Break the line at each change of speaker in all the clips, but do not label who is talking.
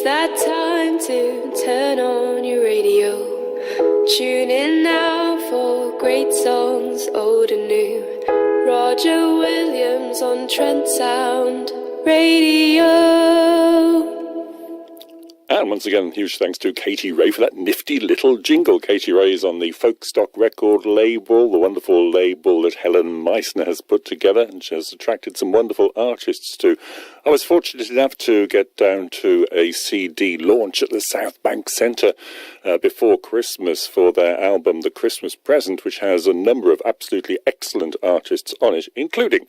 It's that time to turn on your radio. Tune in now for great songs, old and new. Roger Williams on Trent Sound Radio.
And once again, huge thanks to Katie Ray for that nifty little jingle. Katie Ray is on the Folkstock record label, the wonderful label that Helen Meissner has put together, and she has attracted some wonderful artists too. I was fortunate enough to get down to a CD launch at the South Bank Centre before Christmas for their album The Christmas Present, which has a number of absolutely excellent artists on it, including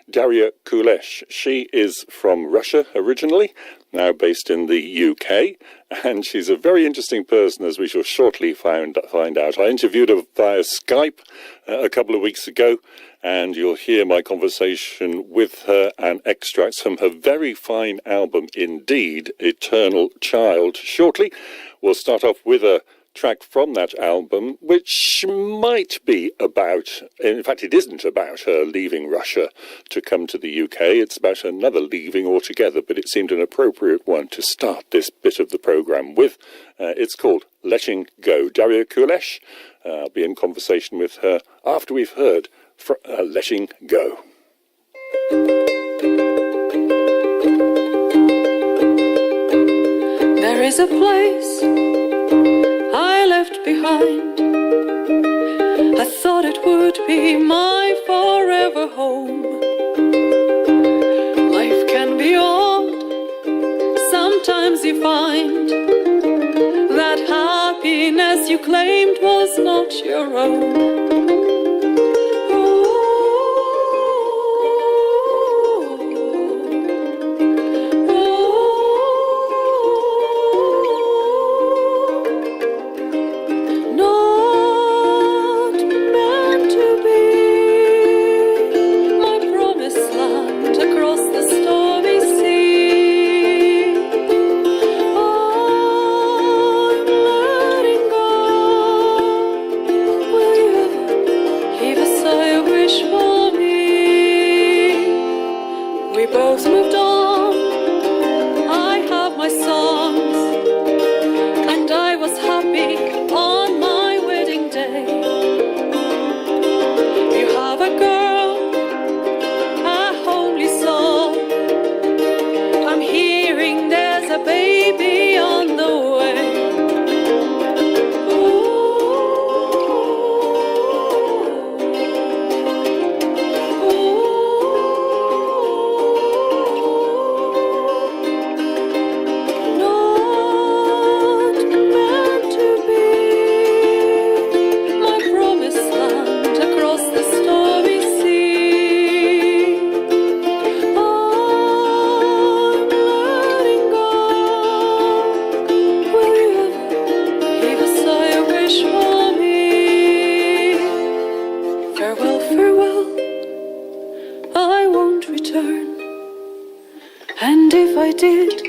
Daria Kulesh. She is from Russia originally, now based in the UK, and she's a very interesting person, as we shall shortly find out. I interviewed her via Skype a couple of weeks ago, and you'll hear my conversation with her and extracts from her very fine album indeed, Eternal Child, shortly. We'll start off with a track from that album, which might be about, in fact it isn't about her leaving Russia to come to the UK, it's about another leaving altogether, but it seemed an appropriate one to start this bit of the programme with. It's called Letting Go. Daria Kulesh, I'll be in conversation with her after we've heard Letting Go.
There is a place I left behind. I thought it would be my forever home. Life can be odd. Sometimes you find that happiness you claimed was not your own.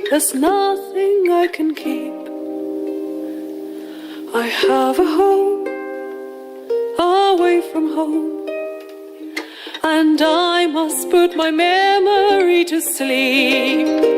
There's nothing I can keep. I have a home away from home, and I must put my memory to sleep.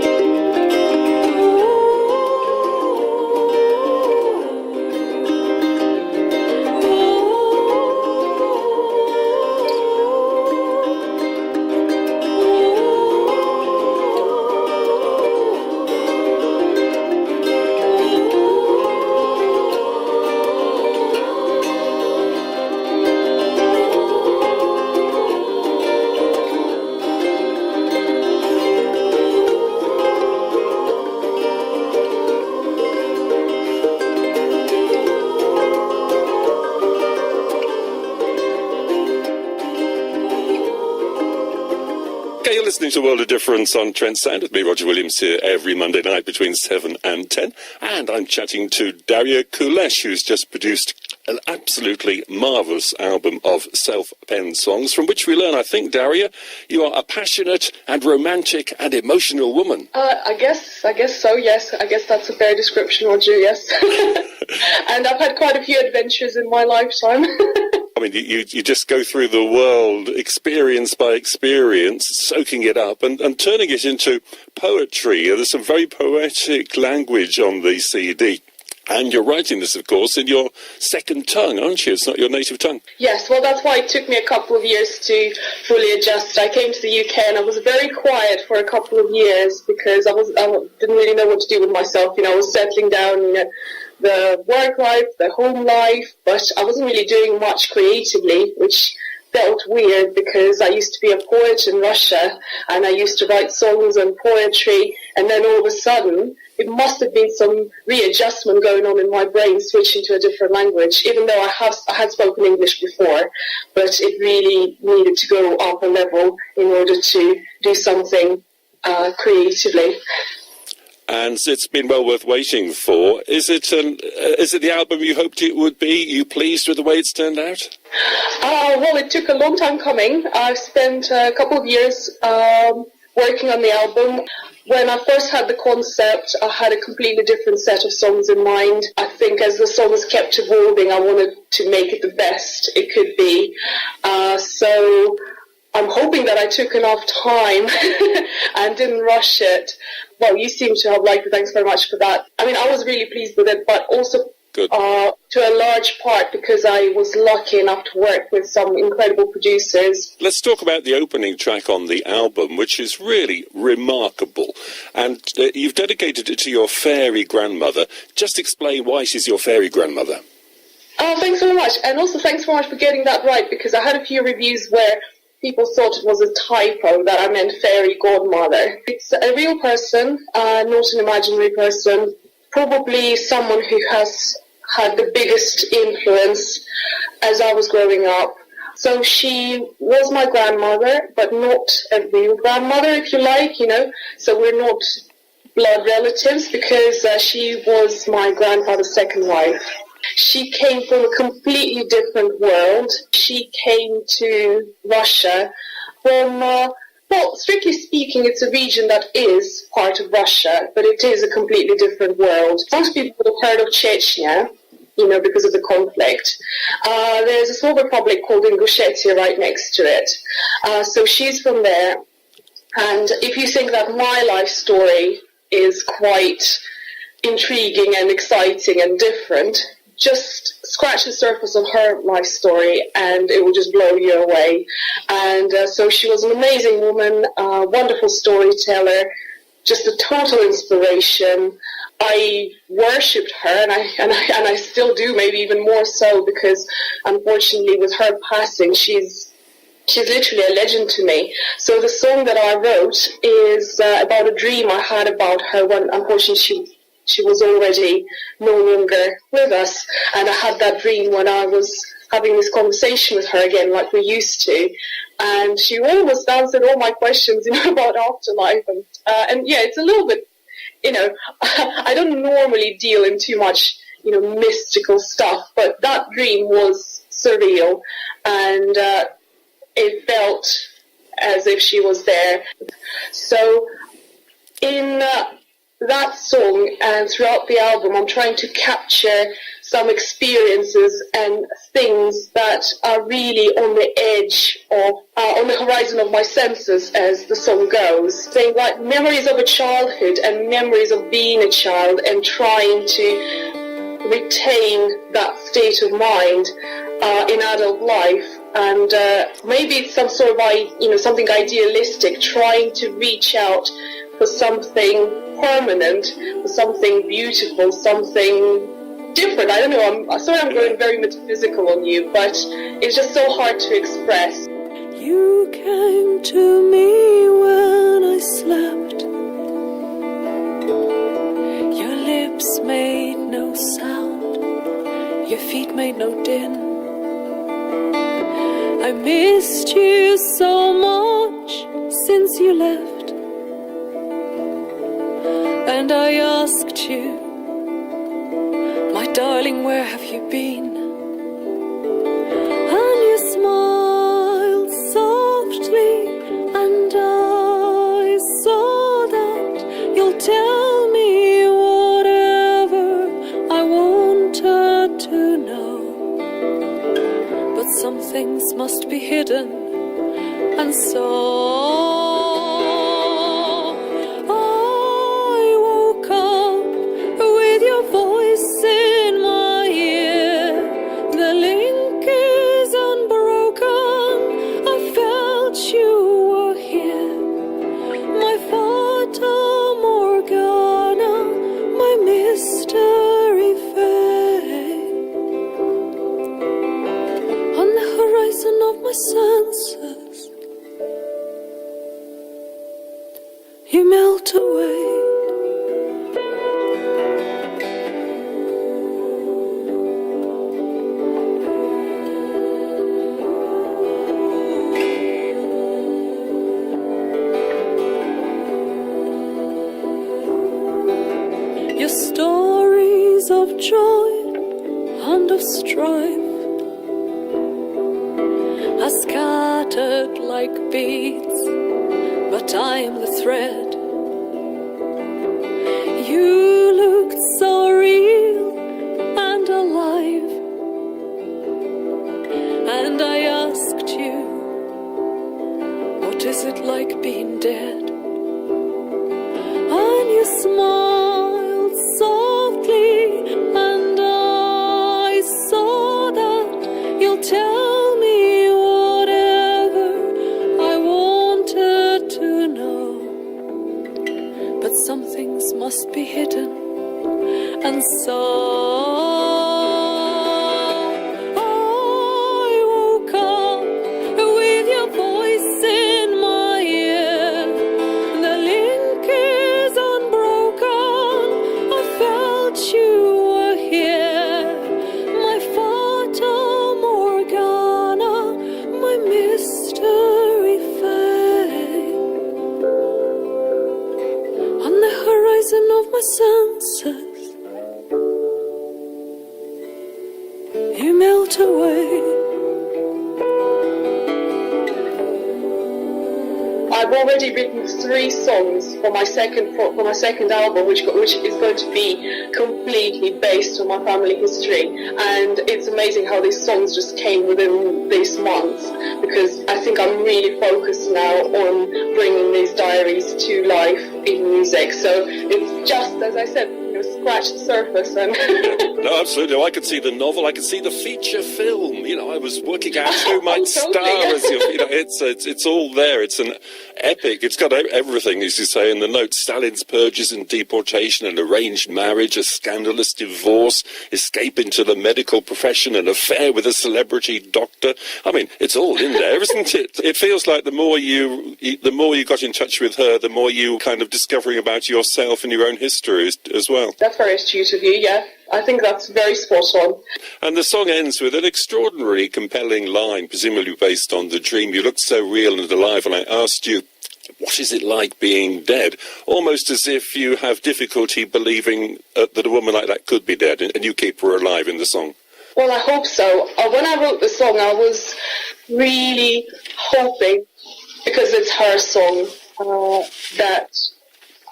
Listening to World of Difference on Trent Sound with me, Roger Williams, here every Monday night between 7 and 10. And I'm chatting to Daria Kulesh, who's just produced an absolutely marvellous album of self-penned songs, from which we learn, I think, Daria, you are a passionate and romantic and emotional woman.
I guess so, yes. I guess that's a fair description, Roger, yes. And I've had quite a few adventures in my lifetime.
I mean, you just go through the world experience by experience, soaking it up and turning it into poetry. There's some very poetic language on the CD. And you're writing this, of course, in your second tongue, aren't you? It's not your native tongue.
Yes, well, that's why it took me a couple of years to fully adjust. I came to the UK and I was very quiet for a couple of years because I didn't really know what to do with myself. I was settling down, the work life, the home life, but I wasn't really doing much creatively, which felt weird because I used to be a poet in Russia and I used to write songs and poetry, and then all of a sudden it must have been some readjustment going on in my brain, switching to a different language, even though I had spoken English before, but it really needed to go up a level in order to do something creatively.
And it's been well worth waiting for. Is it the album you hoped it would be? Are you pleased with the way it's turned out?
Well, it took a long time coming. I've spent a couple of years working on the album. When I first had the concept, I had a completely different set of songs in mind. I think as the songs kept evolving, I wanted to make it the best it could be. So I'm hoping that I took enough time and didn't rush it. Well, you seem to have liked it. Thanks very much for that. I mean, I was really pleased with it, but also to a large part because I was lucky enough to work with some incredible producers.
Let's talk about the opening track on the album, which is really remarkable. And you've dedicated it to your fairy grandmother. Just explain why she's your fairy grandmother.
Thanks very much. And also thanks very much for getting that right, because I had a few reviews where people thought it was a typo, that I meant fairy godmother. It's a real person, not an imaginary person, probably someone who has had the biggest influence as I was growing up. So she was my grandmother, but not a real grandmother, if you like, So we're not blood relatives because she was my grandfather's second wife. She came from a completely different world. She came to Russia from, well, strictly speaking, it's a region that is part of Russia, but it is a completely different world. Most people would have heard of Chechnya, because of the conflict. There's a small republic called Ingushetia right next to it. So she's from there. And if you think that my life story is quite intriguing and exciting and different, just scratch the surface of her life story and it will just blow you away. And so she was an amazing woman, a wonderful storyteller, just a total inspiration. I worshipped her, and I still do, maybe even more so, because unfortunately with her passing, she's literally a legend to me. So the song that I wrote is about a dream I had about her when unfortunately she was already no longer with us, and I had that dream when I was having this conversation with her again, like we used to, and she almost answered all my questions, about afterlife, and yeah, it's a little bit, I don't normally deal in too much, mystical stuff, but that dream was surreal, and it felt as if she was there. So in that song and throughout the album, I'm trying to capture some experiences and things that are really on the edge of, on the horizon of my senses, as the song goes. Saying like memories of a childhood and memories of being a child and trying to retain that state of mind in adult life. And maybe it's some sort of, something idealistic, trying to reach out for something permanent, for something beautiful, something different. I don't know, I'm sorry I'm going very metaphysical on you, but it's just so hard to express.
You came to me when I slept. Your lips made no sound, your feet made no din. I missed you so much since you left, and I asked you, my darling, where have you been? And you smiled softly, and I saw that you'll tell me whatever I wanted to know. But some you melt away. Your stories of joy and of strife are scattered like beads, but I am the thread. You looked so real and alive, and I asked you, what is it like being dead? And you smiled softly, and I saw that you'll tell me whatever I wanted to know. But some things must be hidden, and so I woke up with your voice in my ear. The link is unbroken. I felt you were here, my Fata Morgana, my mystery fame. On the horizon of my senses, you melt away.
I've already written 3 songs for my second album, which is going to be completely based on my family history. And it's amazing how these songs just came within this month, because I think I'm really focused now on bringing these diaries to life in music. So it's just, as I said, scratch the surface. And
No, absolutely. I could see the novel. I could see the feature film. I was working out who might star as it's all there. It's an epic. It's got everything, as you say in the notes: Stalin's purges and deportation, an arranged marriage, a scandalous divorce, escape into the medical profession, an affair with a celebrity doctor. I mean, it's all in there, isn't it? It feels like the more you got in touch with her, the more you kind of discovering about yourself and your own history as well.
That's very astute of you, yeah. I think that's very spot on.
And the song ends with an extraordinarily compelling line, presumably based on the dream. You looked so real and alive, and I asked you, what is it like being dead? Almost as if you have difficulty believing that a woman like that could be dead, and you keep her alive in the song.
Well, I hope so. When I wrote the song, I was really hoping, because it's her song, that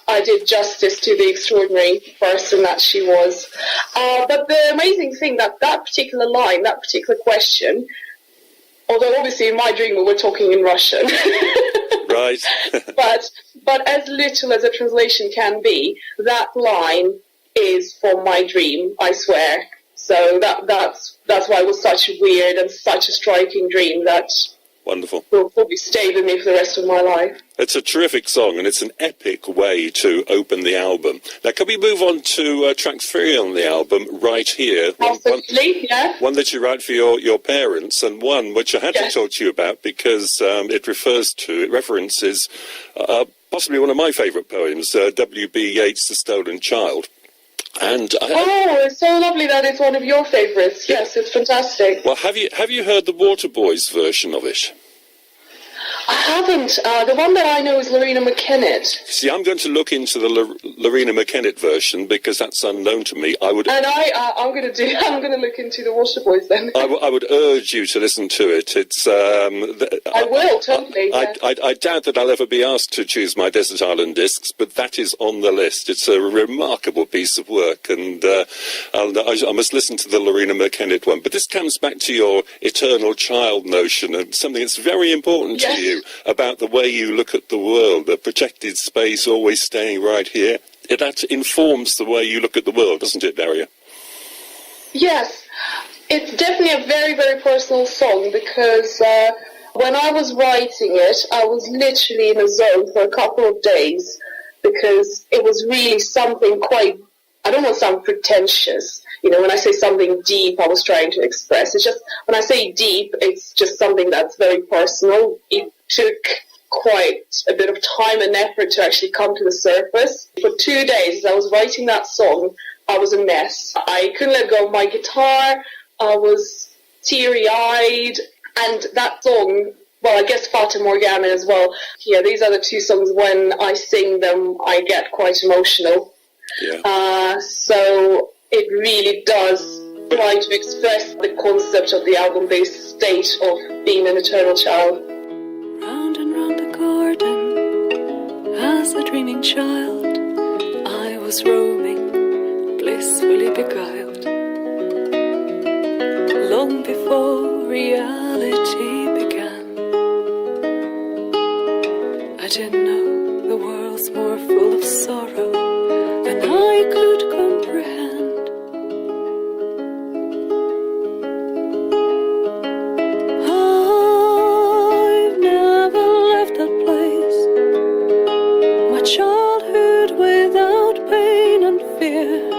I did justice to the extraordinary person that she was. But the amazing thing that particular line, that particular question, although obviously in my dream we were talking in Russian.
Right.
but as little as a translation can be, that line is from my dream, I swear. So that's why it was such a weird and such a striking dream that
wonderful.
Will probably stay with me for the rest of my life.
It's a terrific song, and it's an epic way to open the album. Now, can we move on to track 3 on the album, Right Here?
Absolutely, yeah.
One that you write for your parents, and one which I had to talk to you about because it references possibly one of my favourite poems, W.B. Yeats' The Stolen Child. And
it's so lovely that it's one of your favourites. Yes, it's fantastic.
Well, have you heard the Waterboys version of it?
I haven't. The one that I know is Loreena McKennitt.
See, I'm going to look into the Loreena McKennitt version because that's unknown to me. I'm going to look into the Waterboys then. I would urge you to listen to it. It's.
I will totally.
I doubt that I'll ever be asked to choose my Desert Island discs, but that is on the list. It's a remarkable piece of work, and I must listen to the Loreena McKennitt one. But this comes back to your eternal child notion and something that's very important to you about the way you look at the world, the protected space, always staying right here. That informs the way you look at the world, doesn't it, Daria?
Yes, it's definitely a very, very personal song because when I was writing it, I was literally in a zone for a couple of days because it was really something quite, I don't want to sound pretentious. When I say something deep, I was trying to express. It's just, when I say deep, it's just something that's very personal. It took quite a bit of time and effort to actually come to the surface. For 2 days, as I was writing that song, I was a mess. I couldn't let go of my guitar. I was teary-eyed. And that song, well, I guess Fata Morgana as well. Yeah, these are the two songs when I sing them, I get quite emotional.
Yeah.
So it really does try to express the concept of the album-based state of being an eternal child.
Round and round the garden, as a dreaming child, I was roaming, blissfully beguiled. Long before reality began, I didn't know the world's more full of sorrow than I could comprehend. I've never left that place, my childhood without pain and fear,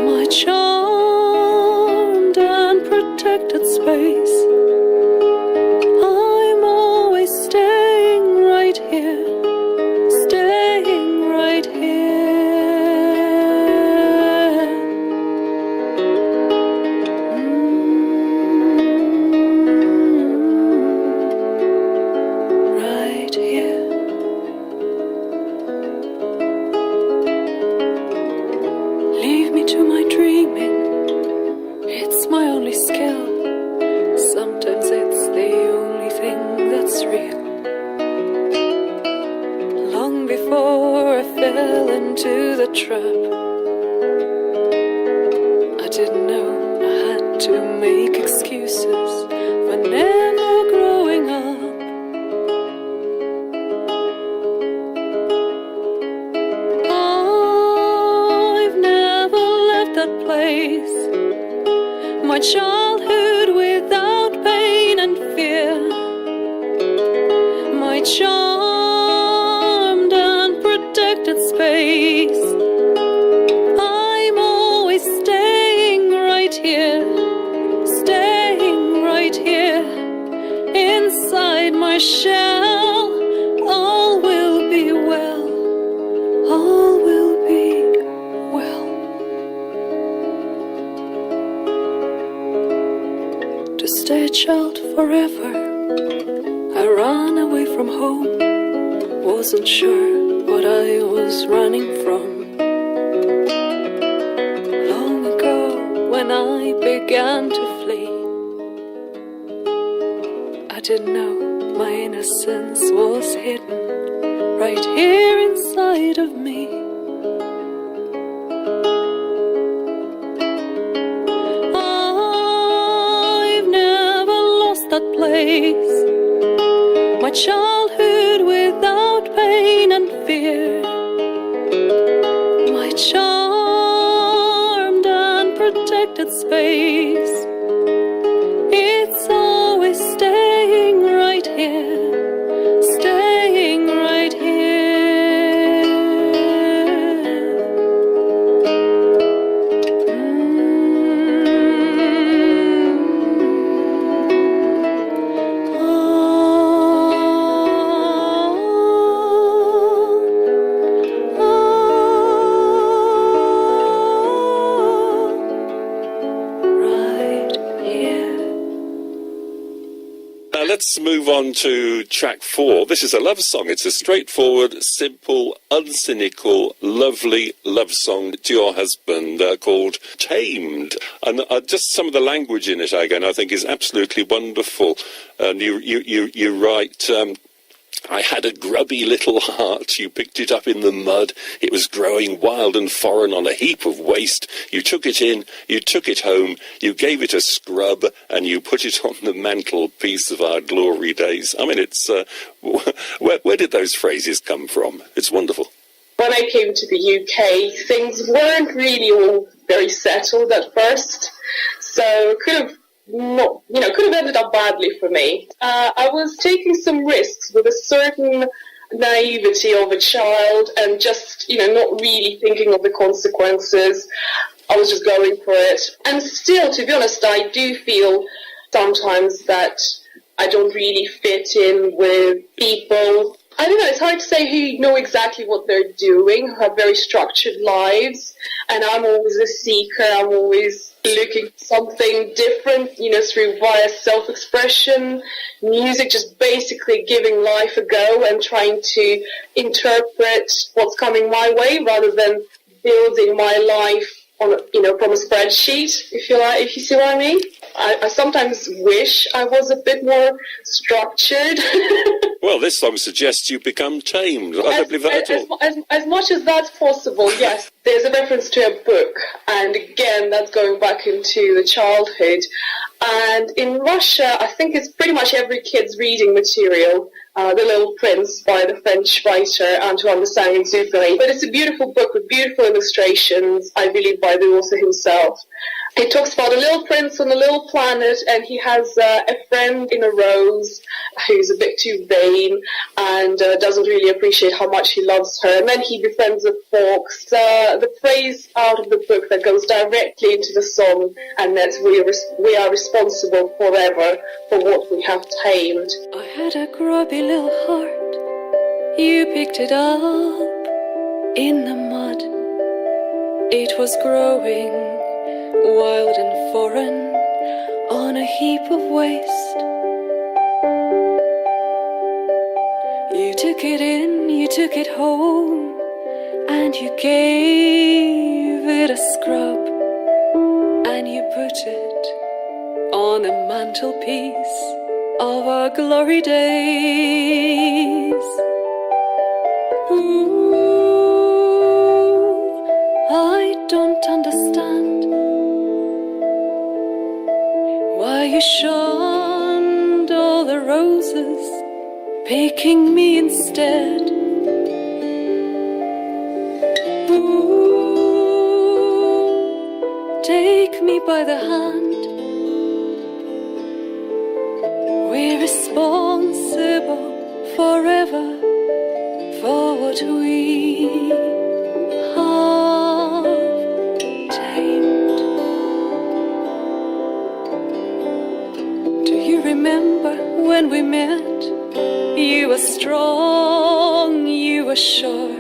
my charmed and protected space. I'm always staying right here, staying right here. Right here. Leave me to my dreaming, it's my only skill. Sometimes it's the only thing that's real. Long before I fell into the trap, I didn't know I had to make excuses for never growing up. I've never left that place, my childhood without pain and fear, my charmed and protected space. I'm always staying right here, staying right here, inside my shell. All will be well, all will be well. To stay a child forever, I ran away from home. Wasn't sure what I was running from. Long ago, when I began to flee, I didn't know my innocence was hidden right here inside of me. I've never lost that place, my childhood without pain and fear, my charmed and protected space. It's always staying right here, staying right here.
Let's move on to track 4. This is a love song. It's a straightforward, simple, uncynical, lovely love song to your husband called Tamed. And just some of the language in it, again, I think is absolutely wonderful. And you write... I had a grubby little heart. You picked it up in the mud. It was growing wild and foreign on a heap of waste. You took it in, you took it home, you gave it a scrub, and you put it on the mantelpiece of our glory days. I mean, it's where did those phrases come from? It's wonderful.
When I came to the UK, things weren't really all very settled at first, so could have ended up badly for me. I was taking some risks with a certain naivety of a child and just, not really thinking of the consequences. I was just going for it. And still, to be honest, I do feel sometimes that I don't really fit in with people. I don't know, it's hard to say who know exactly what they're doing, who have very structured lives. And I'm always a seeker. I'm always looking for something different, through via self-expression, music, just basically giving life a go and trying to interpret what's coming my way rather than building my life on, from a spreadsheet, if you see what I mean. I sometimes wish I was a bit more structured.
Well, this song suggests you become tamed. I don't believe that at all.
As much as that's possible, yes. There's a reference to a book, and again, that's going back into the childhood. And in Russia, I think it's pretty much every kid's reading material, The Little Prince by the French writer Antoine de Saint-Exupéry. But it's a beautiful book with beautiful illustrations, I believe, by the author himself. It talks about a little prince on a little planet, and he has a friend in a rose who's a bit too vain and doesn't really appreciate how much he loves her. And then he befriends a fox. The phrase out of the book that goes directly into the song, and that's we are responsible forever for what we have tamed.
I had a grubby little heart. You picked it up in the mud. It was growing wild and foreign on a heap of waste. You took it in, you took it home, and you gave it a scrub, and you put it on the mantelpiece of our glory days. Ooh, I don't understand why you shunned all the roses, picking me instead. Ooh, take me by the hand. We're responsible forever for what we have tamed. Do you remember when we met? You were strong, you were sure.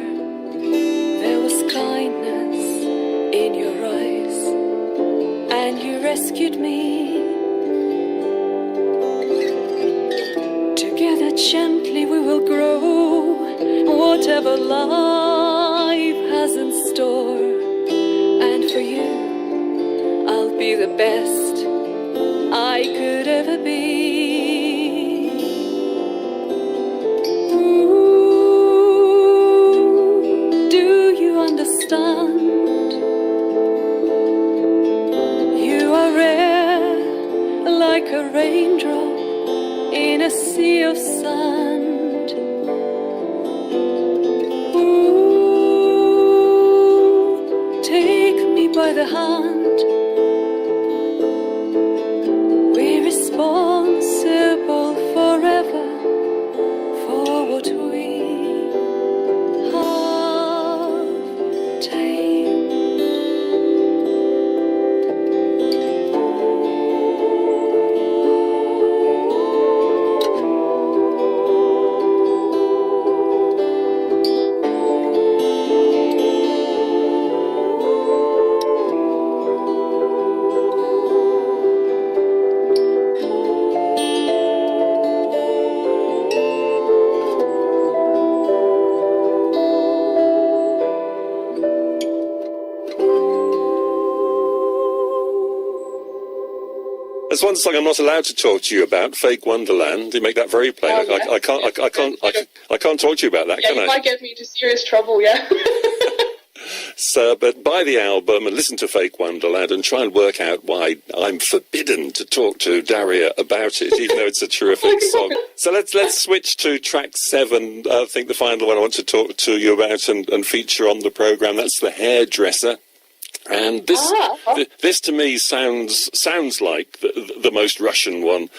There was kindness in your eyes, and you rescued me. Together gently we will grow, whatever life has in store. And for you, I'll be the best I could ever be. Ooh, do you understand? You are rare, like a raindrop in a sea of sand. Ooh, take me by the hand. We're responsible forever for what we have tamed.
There's one song I'm not allowed to talk to you about, Fake Wonderland. You make that very plain.
Oh, yeah.
I can't talk to you about that,
Yeah,
can I?
you might get me into serious trouble, yeah.
So, but buy the album and listen to Fake Wonderland and try and work out why I'm forbidden to talk to Daria about it, even though it's a terrific song. So let's switch to track 7. I think the final one I want to talk to you about and feature on the programme. That's The Hairdresser. And this to me sounds like the most Russian one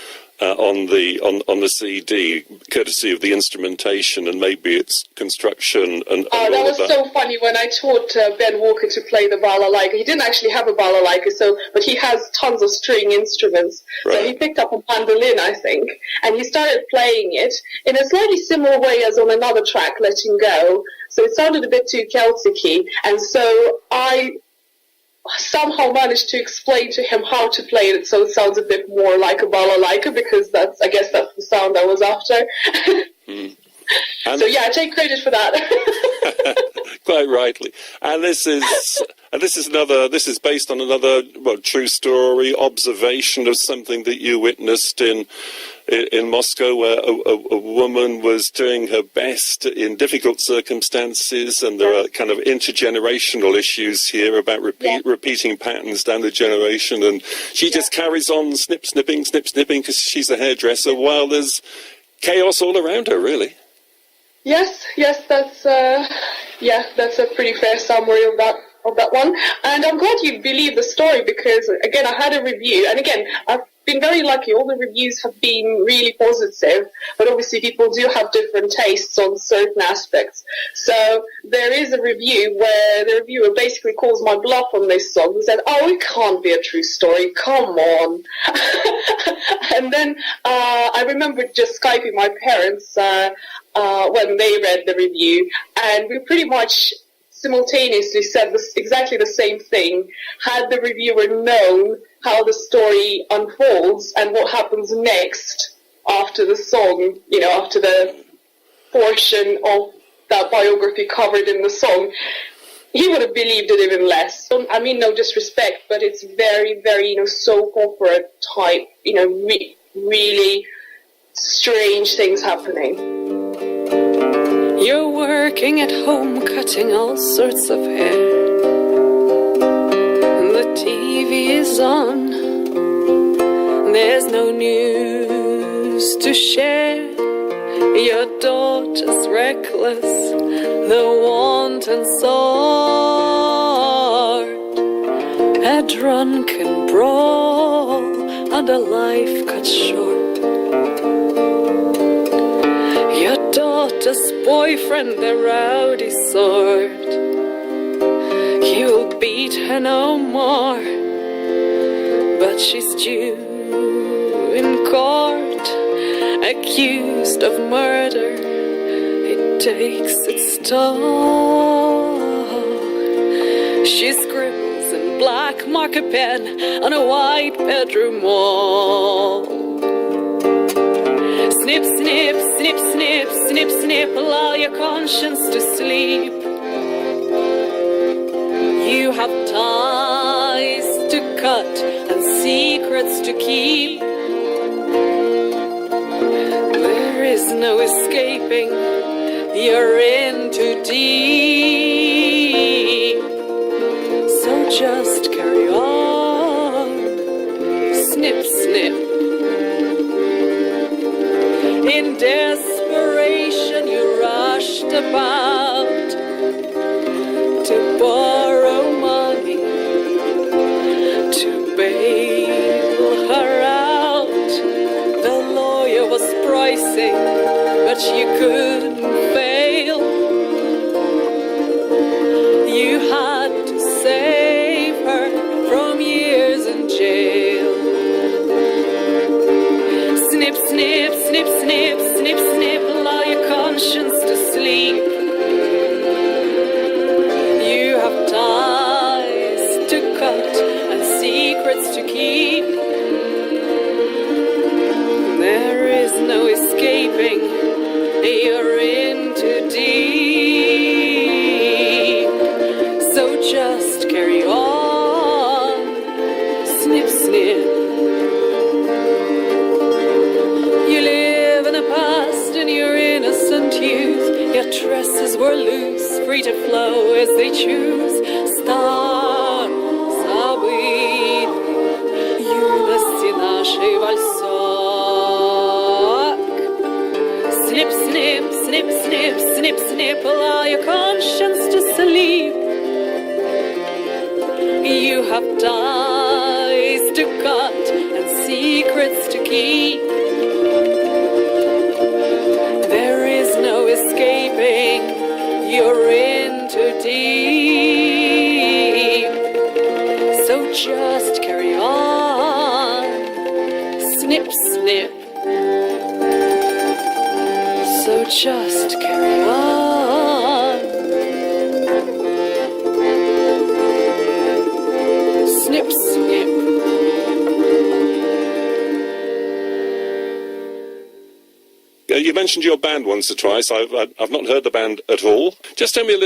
on the CD, courtesy of the instrumentation and maybe its construction and all
that was
of that.
so funny when I taught Ben Walker to play the balalaika. He didn't actually have a balalaika, but he has tons of string instruments.
Right.
So he picked up a mandolin, I think, and he started playing it in a slightly similar way as on another track, Letting Go. So it sounded a bit too Celtic-y, and so I somehow managed to explain to him how to play it so it sounds a bit more like a balalaika, because I guess that's the sound I was after. So yeah, I take credit for that.
Quite rightly. And this is based on another true story, observation of something that you witnessed in Moscow, where a woman was doing her best in difficult circumstances, and there are kind of intergenerational issues here about repeating patterns down the generation, and she just carries on snipping, because she's a hairdresser, while there's chaos all around her, really.
Yes, that's a pretty fair summary of that one. And I'm glad you believe the story, because again, I had a review, and again, I've been very lucky. All the reviews have been really positive, but obviously people do have different tastes on certain aspects. So there is a review where the reviewer basically calls my bluff on this song and said, "Oh, it can't be a true story, come on." And then I remember just Skyping my parents when they read the review, and we pretty much simultaneously said exactly the same thing. Had the reviewer known how the story unfolds and what happens next after the song, after the portion of that biography covered in the song, he would have believed it even less. So, I mean, no disrespect, but it's very, very, soap opera type, really strange things happening.
You're working at home, cutting all sorts of hair. The TV is on. There's no news to share. Your daughter's reckless, the wanton sort. A drunken brawl, and a life cut short. Your daughter's boyfriend, the rowdy sort. You'll beat her no more, but she's due in court, accused of murder. It takes its toll. She scribbles in black marker pen on a white bedroom wall. Snip, snip, snip, snip, snip, snip, lull your conscience to sleep. You have ties to cut and secrets to keep. There is no escaping, you're in too deep. So just carry on, snip, snip. In desperation you rushed about to borrow money, to bail her out. The lawyer was pricing, but you couldn't fail. You had to save her from years in jail. Snip, snip, snip, snip, snip, snip, lull your conscience to sleep. You have ties to cut and secrets to keep. There is no escaping, you're in too deep. So just carry on, snip, snip. In your innocent youth, your tresses were loose, free to flow as they choose. Star забыть юности нашей вальсок. Snip, snip, snip, snip, snip, snip, allow your conscience to sleep. You have ties to cut and secrets to keep. just carry on. Snip, snip.
You mentioned your band once or twice. I've not heard the band at all. Just tell me a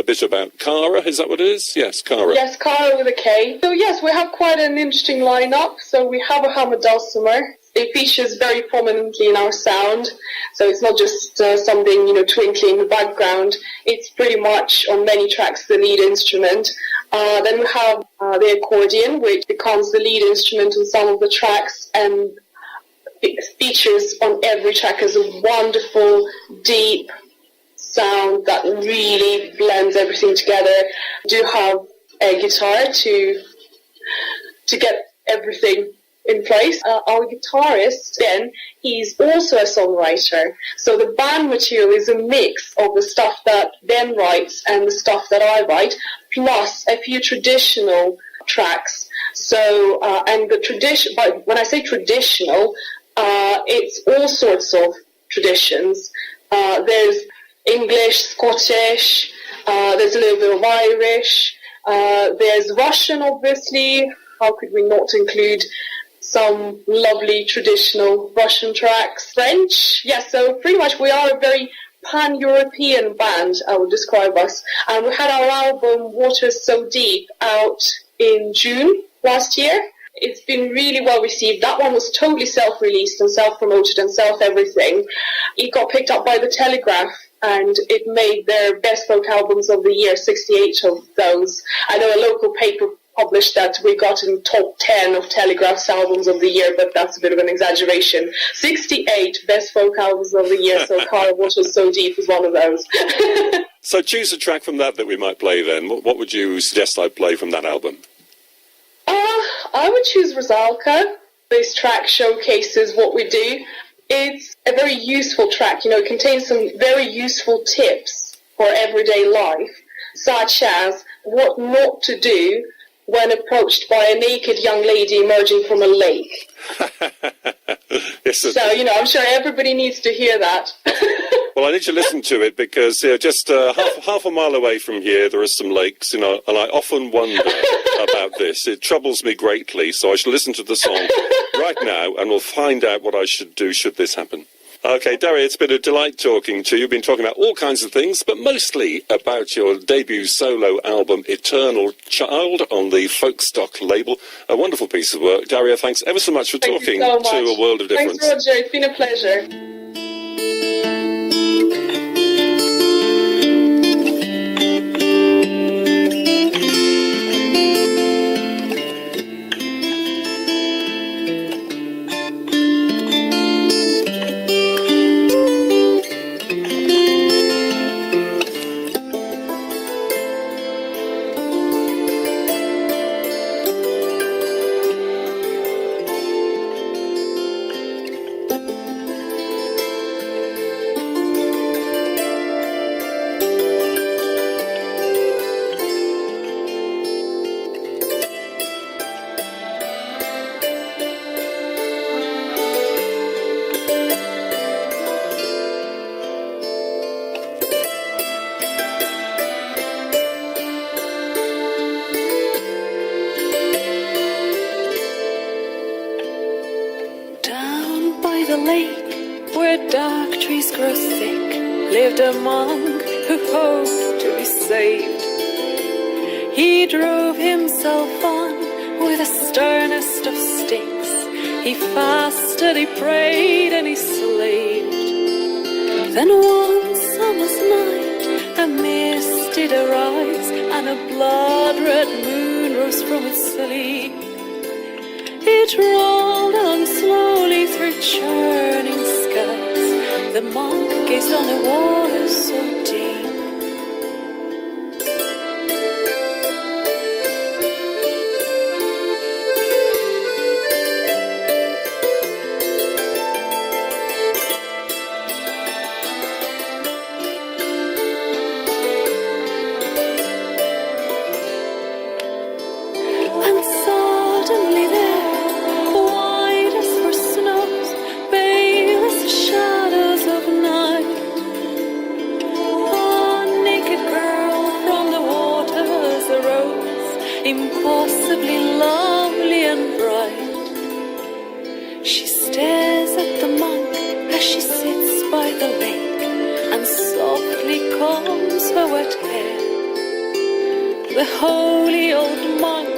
bit about Cara. Is that what it is? Yes, Cara.
Yes, Cara with a K. So yes, we have quite an interesting lineup. So we have a hammered dulcimer. It features very prominently in our sound. So it's not just something, twinkling in the background. It's pretty much on many tracks the lead instrument. Then we have the accordion, which becomes the lead instrument on some of the tracks, and it features on every track as a wonderful, deep sound that really blends everything together. We do have a guitar to get everything in place. Our guitarist, Ben, he's also a songwriter. So the band material is a mix of the stuff that Ben writes and the stuff that I write, plus a few traditional tracks. So, and the tradition, but when I say traditional, it's all sorts of traditions. There's English, Scottish, there's a little bit of Irish, there's Russian, obviously. How could we not include some lovely traditional Russian tracks? French, yes, so pretty much we are a very pan-European band, I would describe us. And we had our album Waters So Deep out in June last year. It's been really well received. That one was totally self-released and self-promoted and self-everything. It got picked up by The Telegraph and it made their best folk albums of the year, 68 of those. I know a local paper published that we got in top 10 of Telegraph's albums of the year, but that's a bit of an exaggeration. 68 best folk albums of the year, so Cara Waters So Deep is one of those.
So choose a track from that we might play then. What would you suggest I play from that album?
I would choose Rosalka. This track showcases what we do. It's a very useful track. It contains some very useful tips for everyday life, such as what not to do when approached by a naked young lady emerging from a lake.
Yes,
so, I'm sure everybody needs to hear that.
Well, I need to listen to it because just half a mile away from here there are some lakes, and I often wonder about this. It troubles me greatly, so I shall listen to the song right now and we'll find out what I should do should this happen. Okay, Daria, it's been a delight talking to you. You've been talking about all kinds of things, but mostly about your debut solo album, Eternal Child, on the Folkstock label. A wonderful piece of work. Daria, thanks ever so much for talking to A World of Difference.
Thanks, Roger. It's been a pleasure.
The lake where dark trees grow thick lived a monk who hoped to be saved. He drove himself on with the sternest of sticks. He fasted, he prayed, and he slaved. Then one summer's night a mist did arise, and a blood-red moon rose from its sleep. It rolled on slowly through churning skies. The monk gazed on the water so deep. And suddenly there, white as for snows, pale as the shadows of night, combs her wet hair. The holy old monk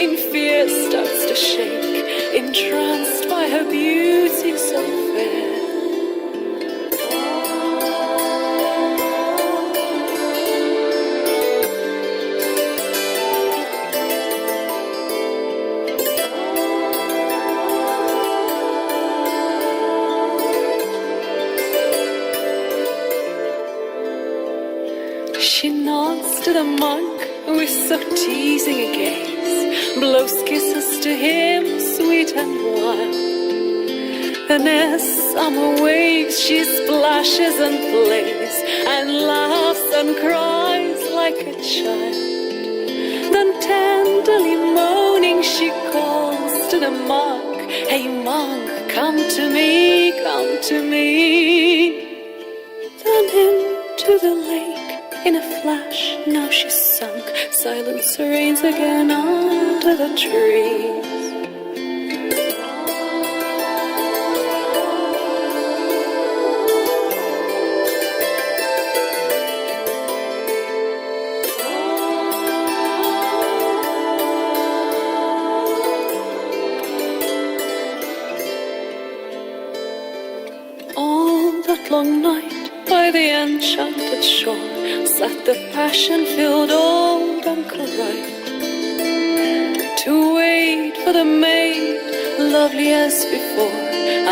in fear starts to shake, entranced by her beauty so fair. She nods to the monk with so teasing a gaze, blows kisses to him sweet and wild. And as summer waves she splashes and plays, and laughs and cries like a child. Then tenderly moaning she calls to the monk, "Hey monk, come to me, come to me." Then into the lake in a flash, now she's sunk. Silence reigns again under the trees. All that long night by the enchanted shore sat the passion-filled old Uncle Right, to wait for the maid, lovely as before,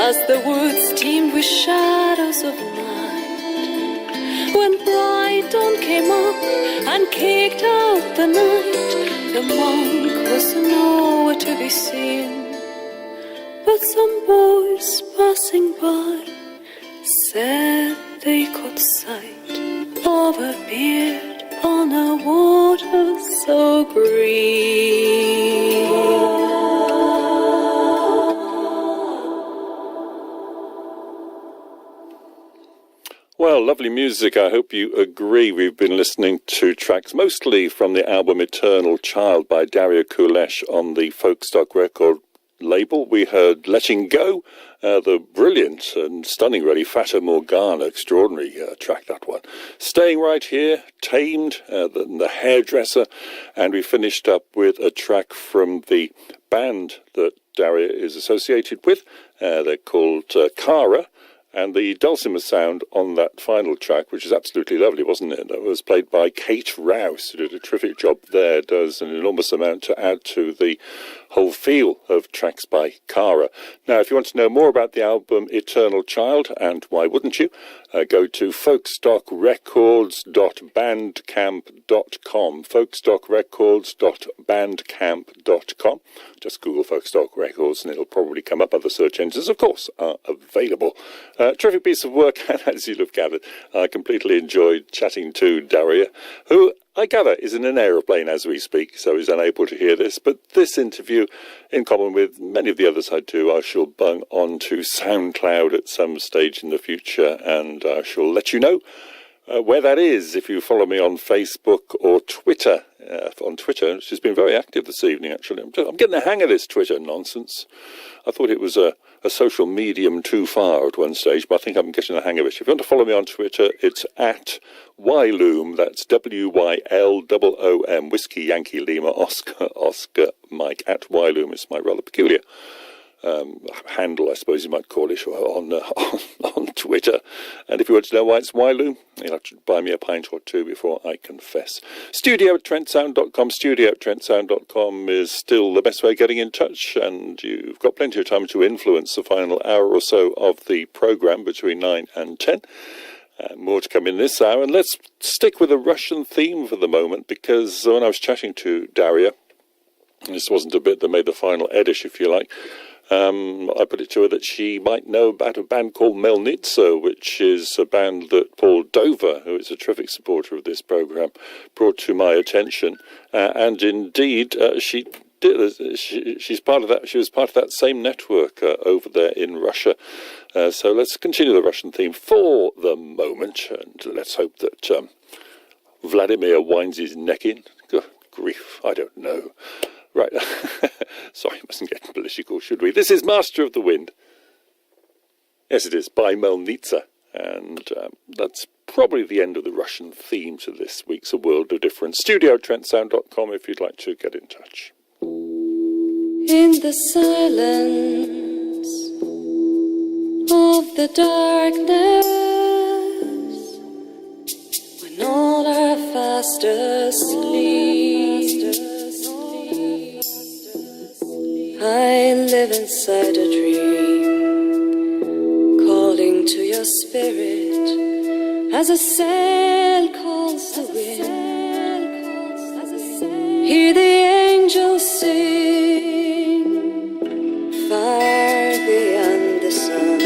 as the woods teemed with shadows of night. When bright dawn came up and kicked out the night, the monk was nowhere to be seen, but some boys passing by said they caught sight of a beard on a water so green.
Well, lovely music. I hope you agree. We've been listening to tracks mostly from the album Eternal Child by Daria Kulesh on the Folkstock record label. We heard Letting Go, the brilliant and stunning, really, Fata Morgana, extraordinary track, that one. Staying Right Here, Tamed, the Hairdresser, and we finished up with a track from the band that Daria is associated with. They're called Kara, and the dulcimer sound on that final track, which is absolutely lovely, wasn't it? That was played by Kate Rouse, who did a terrific job there, does an enormous amount to add to the whole feel of tracks by Kara. Now, if you want to know more about the album Eternal Child, and why wouldn't you, go to folkstockrecords.bandcamp.com, folkstockrecords.bandcamp.com. Just Google Folkstock Records and it'll probably come up. Other search engines, of course, are available. Terrific piece of work, and as you'll have gathered, I completely enjoyed chatting to Daria, who I gather is in an aeroplane as we speak, so he's unable to hear this. But this interview, in common with many of the others I do, I shall bung onto SoundCloud at some stage in the future, and I shall let you know where that is if you follow me on Facebook or Twitter. On Twitter, she's been very active this evening, actually. I'm getting the hang of this Twitter nonsense. I thought it was a social medium too far at one stage, but I think I'm getting the hang of it. If you want to follow me on Twitter, it's at Wyloom. That's WYLOOM, Whiskey Yankee Lima Oscar Mike, at Wyloom. It's my rather peculiar handle, I suppose you might call it, on Twitter. And if you want to know why it's Wyloom, you'll have to buy me a pint or two before I confess. studio@trentsound.com is still the best way of getting in touch, and you've got plenty of time to influence the final hour or so of the programme between 9 and 10. More to come in this hour, and let's stick with a Russian theme for the moment, because when I was chatting to Daria, this wasn't a bit that made the final edish, if you like, I put it to her that she might know about a band called Melnitsa, which is a band that Paul Dover, who is a terrific supporter of this programme, brought to my attention. And indeed, she was part of that same network over there in Russia. So let's continue the Russian theme for the moment, and let's hope that Vladimir winds his neck in. Good grief, I don't know. Right, sorry, mustn't get political, should we? This is Master of the Wind. Yes, it is, by Melnitsa. And that's probably the end of the Russian theme to this week's A World of Difference. studio@trentsound.com if you'd like to get in touch.
In the silence of the darkness, when all are fast asleep, I live inside a dream, calling to your spirit as a sail calls the wind. Hear the angels sing far beyond the sun,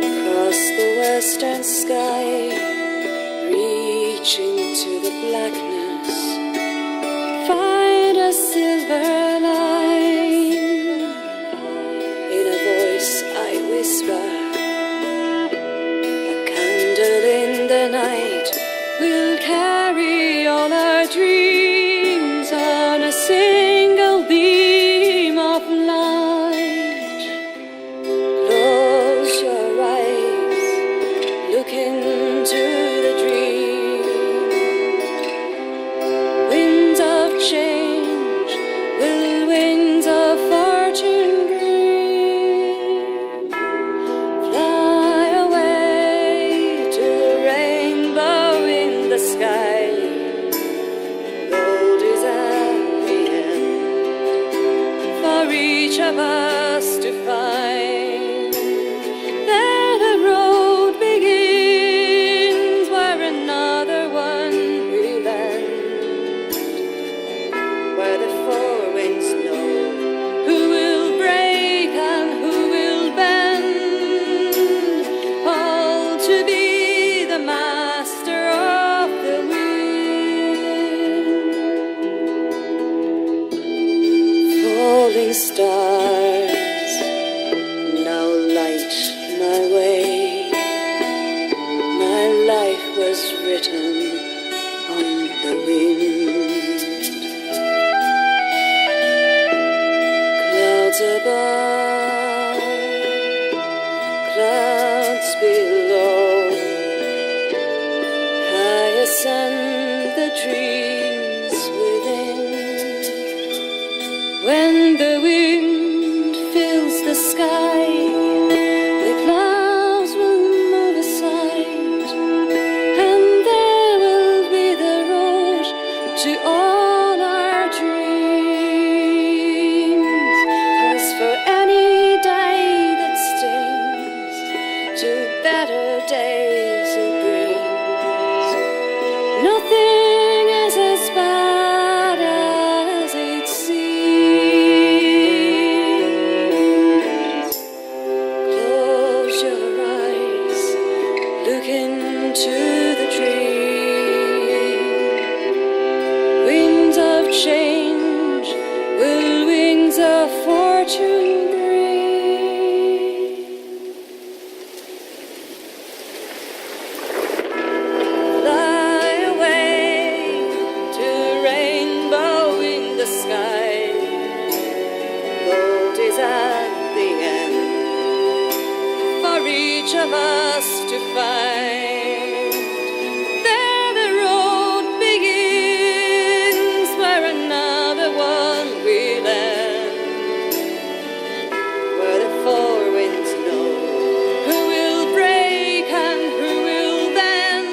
across the western sky, reaching to the blackness, find a silver line. In a voice I whisper, a candle in the night will carry all our dreams on a single beam of light. Close your eyes, look into the dream. Winds of change will winds of fortune bring. Fly away to the rainbow in the sky. Gold is at the end for each of us to find. There the road begins where another one will end, where the four winds know who will break and who will bend, all to be the master of the wind. Falling stars, now light my way. My life was written on the wind. Clouds above, clouds below, I ascend the trees within. When the wind fills the sky, the clouds will move aside, and there will be the road to all our dreams. 'Cause for any day that stings, to better days it brings. Nothing is as bad as it seems. Close your eyes, look into the dream. Winds of change will wings of fortune bring. Fly away to the rainbow in the sky. Gold is at the end for each of us to find. There the road begins where another one will end, where the four winds know who will break and who will bend,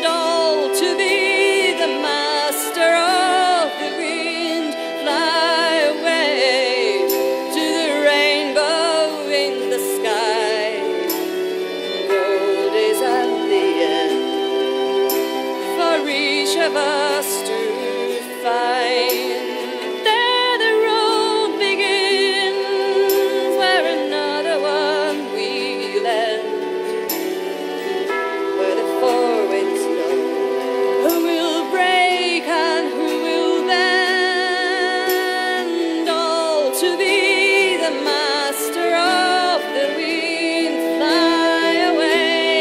all to be the master of the wind. Fly away to the rainbow in the sky. Gold is at the end for each of us to find. There the road begins where another one will end, where the four winds know who will break and who will bend, all to be the master of the wind. Fly away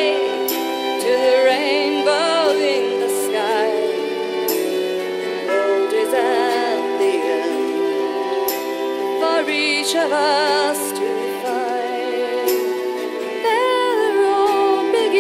to the rainbow in the sky. Gold is at the end for each of us to find. There the road begins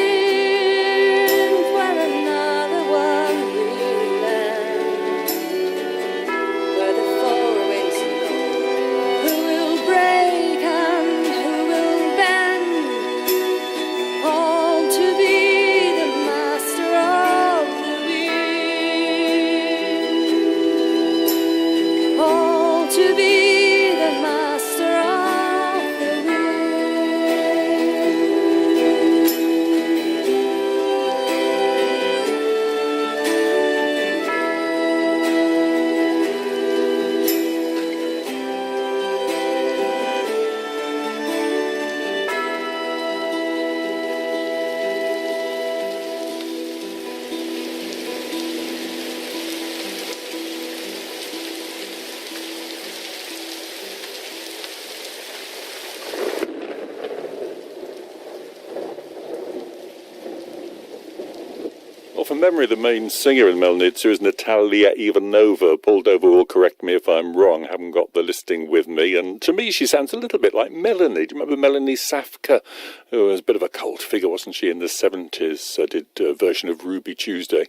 Well, from memory, the main singer in Melnitsa is Natalia Ivanova. Paul Dover will correct me if I'm wrong. I haven't got the listing with me. And to me, she sounds a little bit like Melanie. Do you remember Melanie Safka, who was a bit of a cult figure, wasn't she, in the 70s? Did a version of Ruby Tuesday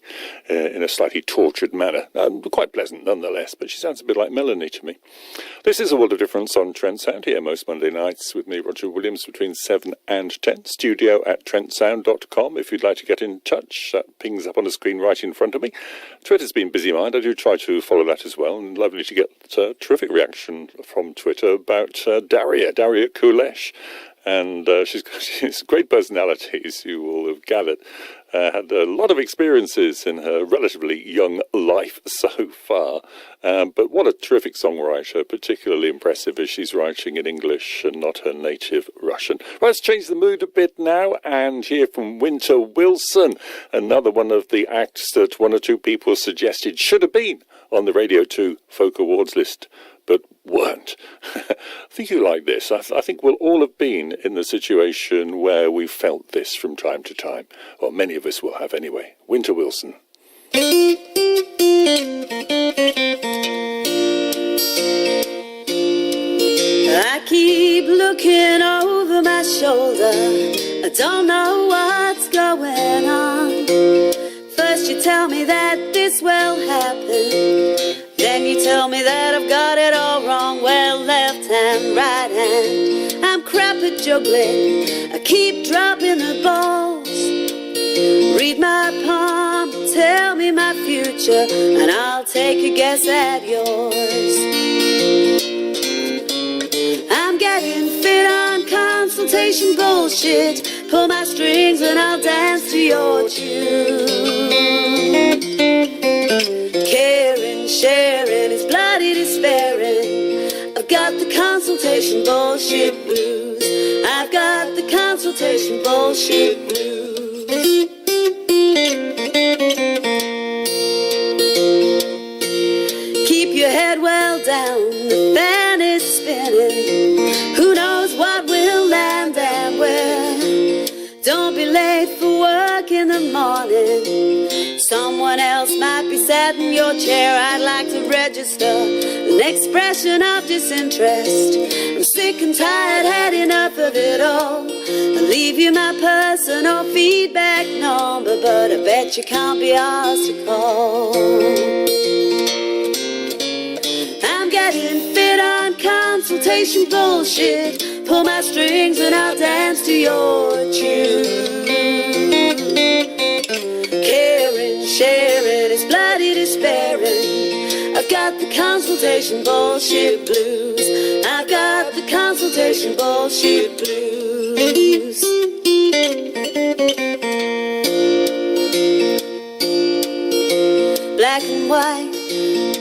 in a slightly tortured manner. Quite pleasant, nonetheless, but she sounds a bit like Melanie to me. This is A World of Difference on Trent Sound here most Monday nights with me, Roger Williams, between 7 and 10. Studio at trentsound.com if you'd like to get in touch. That pings up on the screen right in front of me. Twitter's been busy mind. I do try to follow that as well, and lovely to get a terrific reaction from Twitter about Daria Kulesh. And she's got great personalities, you will have gathered. Had a lot of experiences in her relatively young life so far. But what a terrific songwriter, particularly impressive as she's writing in English and not her native Russian. Well, let's change the mood a bit now and hear from Winter Wilson, another one of the acts that one or two people suggested should have been on the Radio 2 Folk Awards list, but weren't. I think you like this. I think we'll all have been in the situation where we felt this from time to time. Or many of us will have anyway. Winter Wilson.
I keep looking over my shoulder. I don't know what's going on. First you tell me that this will happen, then you tell me that I've got it all wrong. Well, left hand, right hand, I'm crap at juggling. I keep dropping the balls. Read my palm, tell me my future, and I'll take a guess at yours. I'm getting fit on consultation bullshit. Pull my strings and I'll dance to your tune. Caring, sharing is bloody despairing. I've got the consultation bullshit blues. I've got the consultation bullshit blues. Keep your head well down, the fan is spinning. Who knows what will land and where? Don't be late for work in the morning. Someone else might be sat in your chair. I'd like to register an expression of disinterest. I'm sick and tired, had enough of it all. I'll leave you my personal feedback number, but I bet you can't be asked to call. I'm getting fit on consultation bullshit. Pull my strings and I'll dance to your tune. Caring, sharing is bloody despairing. I've got the consultation bullshit blues. I've got the consultation bullshit blues. Black and white,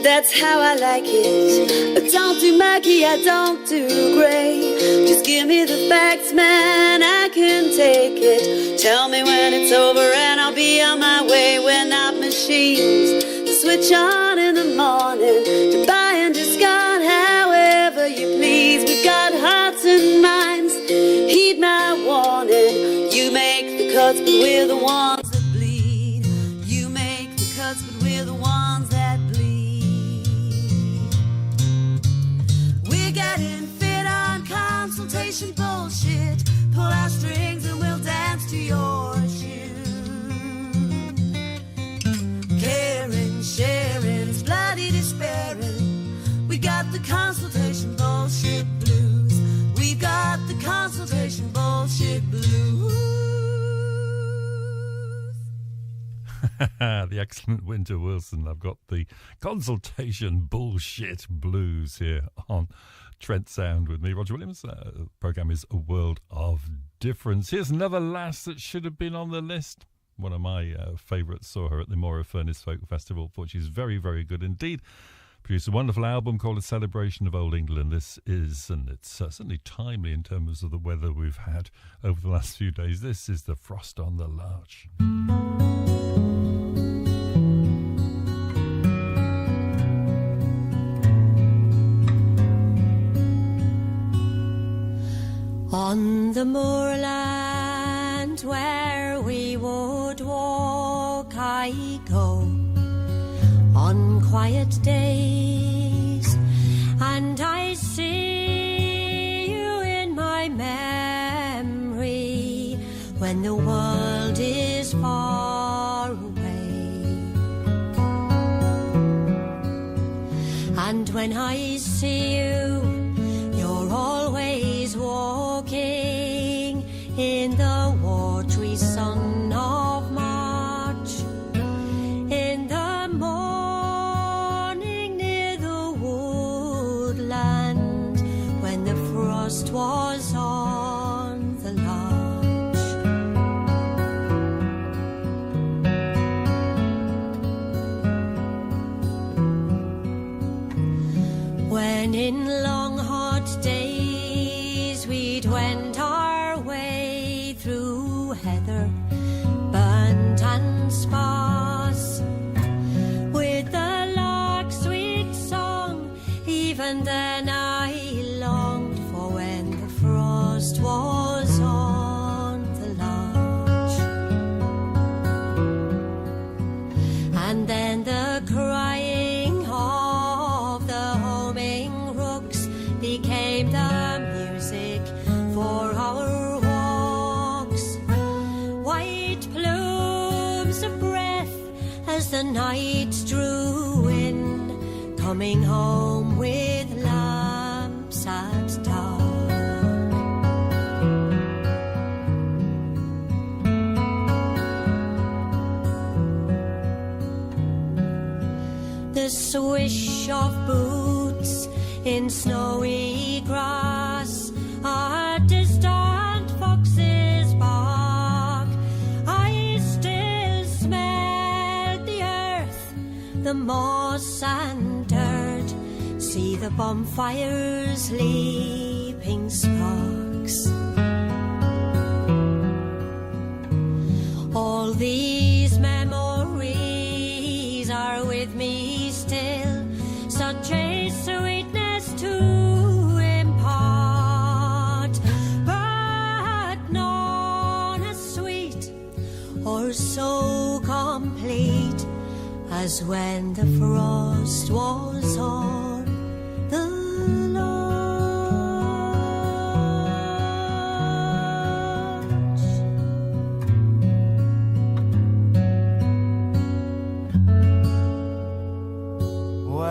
that's how I like it. I don't do murky, I don't do grey. Just give me the facts, man, I can take it. Tell me when it's over and I'll be on my way. We're not machines to switch on in the morning, to buy and discard however you please. We've got hearts and minds, heed my warning. You make the cuts, but we're the ones that bleed. You make the cuts, but we're the ones that bleed. We're getting fit on consultation bullshit. Pull our strings and we'll dance to your tune. Caring, sharing is bloody despairing. We got the consultation bullshit blues. We've got the consultation bullshit blues.
The excellent Winter Wilson. I've got the consultation bullshit blues here on Trent Sound with me, Roger Williams. The programme is A World of Difference. Here's another lass that should have been on the list. One of my favourites. Saw her at the Mora Furnace Folk Festival. Thought she's very, very good indeed. Produced a wonderful album called A Celebration of Old England. This is, and it's certainly timely in terms of the weather we've had over the last few days. This is The Frost on the Larch.
On the moorland where we would walk, I
I go on quiet days, and I see you in my memory when the world is far away. And when I see you, you're always walking in the watery sun of March, in the morning near the woodland, when the frost was on the larch. When in long hot days we'd went our way through heather burnt and sparse, with the lark's sweet song, even then I longed for when the frost was on the larch. And then the crying of the homing rooks became the music for our walks. White plumes of breath as the night drew in, coming home with lamps at dark. The swish of boots in snowy grass, a distant fox's bark. I still smell the earth, the moss and dirt, see the bonfires leaping sparks. All these memories are with me still, such a sweetness to impart, but none as sweet or so complete as when the frost was on the larch.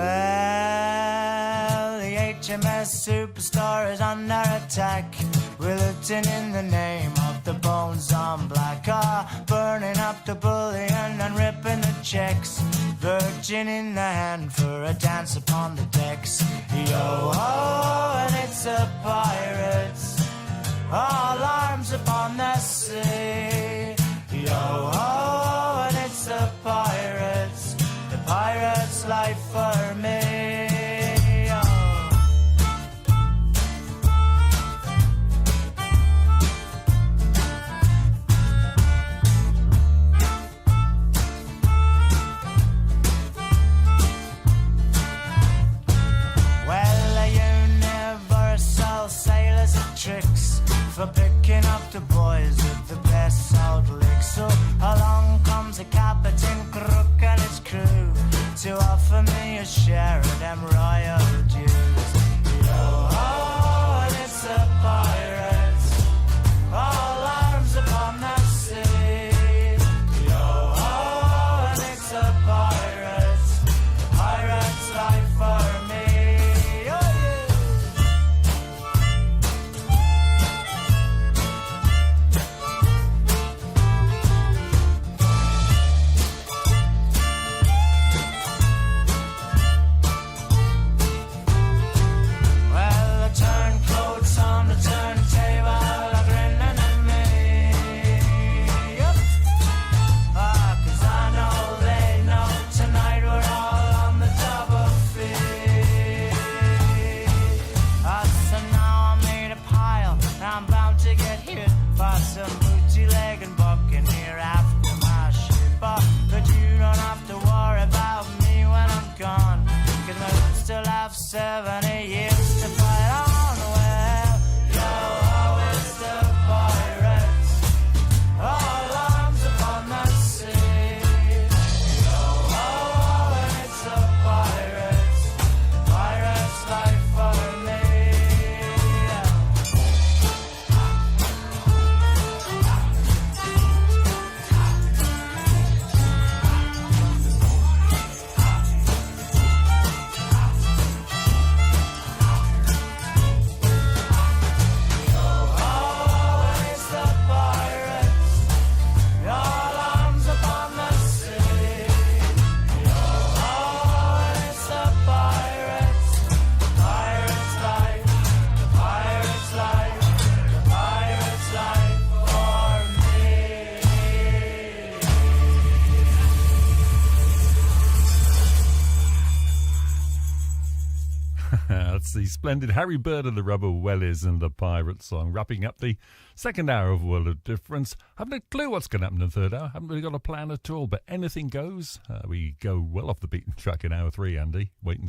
Well, the HMS Superstar is under attack. We're looting in the name of the bones on black, burning up the bullion and ripping the checks. Virgin in the hand for a dance upon the decks. Yo-ho, and it's the pirates, all arms upon the sea. Yo-ho, and it's the pirates life for me. Tricks for picking up the boys with the best salt licks. So along comes a Captain Crook and his crew to offer me a share of them royal dues. Yo-ho, and it's the pirates, all arms upon the sea. Yo-ho, and it's the pirates life for me.
splendid Harry Bird and the Rubber Wellies and the Pirate Song, wrapping up the second hour of World of Difference. Haven't a clue what's going to happen in the third hour. Haven't really got a plan at all, but anything goes. We go well off the beaten track in hour 3, Andy. Wait and